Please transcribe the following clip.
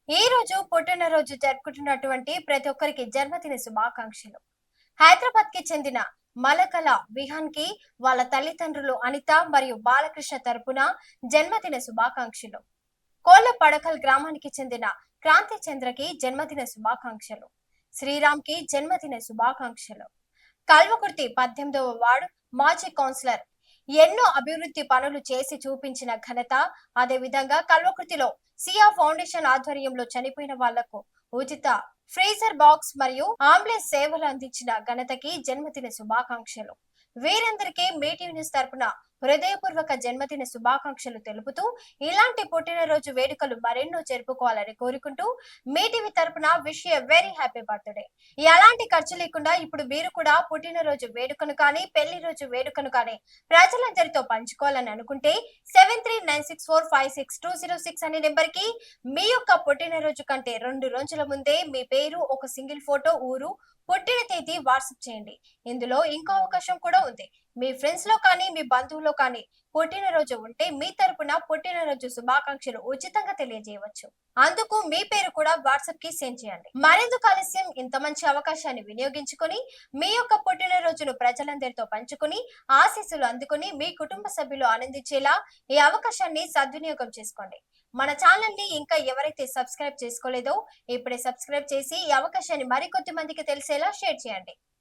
ఈ రోజు పుట్టినరోజు జరుపుకుంటున్నటువంటి ప్రతి ఒక్కరికి జన్మదిన శుభాకాంక్షలు. హైదరాబాద్ కి చెందిన మలకల విహాన్ కి వాళ్ళ తల్లిదండ్రులు అనిత మరియు బాలకృష్ణ తరపున జన్మదిన శుభాకాంక్షలు. కోళ్ల పడకల్ గ్రామానికి చెందిన క్రాంతి చంద్రకి జన్మదిన శుభాకాంక్షలు. శ్రీరామ్ కి జన్మదిన శుభాకాంక్షలు. కల్వకుర్తి 18వ వార్డు మాజీ కౌన్సిలర్ ఎన్నో అభివృద్ధి పనులు చేసి చూపించిన ఘనత. అదే విధంగా కల్వకుర్తిలో సియా ఫౌండేషన్ ఆధ్వర్యంలో చనిపోయిన వాళ్లకు ఉచిత ఫ్రీజర్ బాక్స్ మరియు అంబులెన్స్ సేవలు అందించిన ఘనతకి జన్మదిన శుభాకాంక్షలు. వీరందరికీ మీటివ్ న్యూస్ తరపున హృదయపూర్వక జన్మదిన శుభాకాంక్షలు తెలుపుతూ ఇలాంటి పుట్టినరోజు వేడుకలు మరెన్నో జరుపుకోవాలని కోరుకుంటూ మీటివి తరపున wish you very happy birthday. ఎలాంటి ఖర్చు లేకుండా ఇప్పుడు మీరు కూడా పుట్టినరోజు వేడుకను కానీ పెళ్లి రోజు వేడుకను కానీ ప్రజలందరితో పంచుకోవాలని అనుకుంటే 7396456206 అనే నెంబర్ కి మీ యొక్క పుట్టినరోజు కంటే 2 రోజుల ముందే మీ పేరు, ఒక సింగిల్ ఫోటో, ఊరు, పుట్టిన తేదీ వాట్సాప్ చేయండి. ఇందులో ఇంకో అవకాశం కూడా ఉంది. మీ ఫ్రెండ్స్ లో కానీ మీ బంధువుల్లో కానీ పుట్టినరోజు ఉంటే మీ తరపున పుట్టినరోజు శుభాకాంక్షలు ఉచితంగా తెలియజేయవచ్చు. అందుకు మీ పేరు కూడా వాట్సాప్ కి సెండ్ చేయండి. మరెందుకు ఆలస్యం, ఇంత మంచి అవకాశాన్ని వినియోగించుకొని మీ యొక్క పుట్టినరోజును ప్రజలందరితో పంచుకుని ఆశీస్సులు అందుకుని మీ కుటుంబ సభ్యులు ఆనందించేలా ఈ అవకాశాన్ని సద్వినియోగం చేసుకోండి. మన ఛానల్ ని ఇంకా ఎవరైతే సబ్స్క్రైబ్ చేసుకోలేదో ఇప్పుడే సబ్స్క్రైబ్ చేసి ఈ అవకాశాన్ని మరికొద్ది మందికి తెలిసేలా షేర్ చేయండి.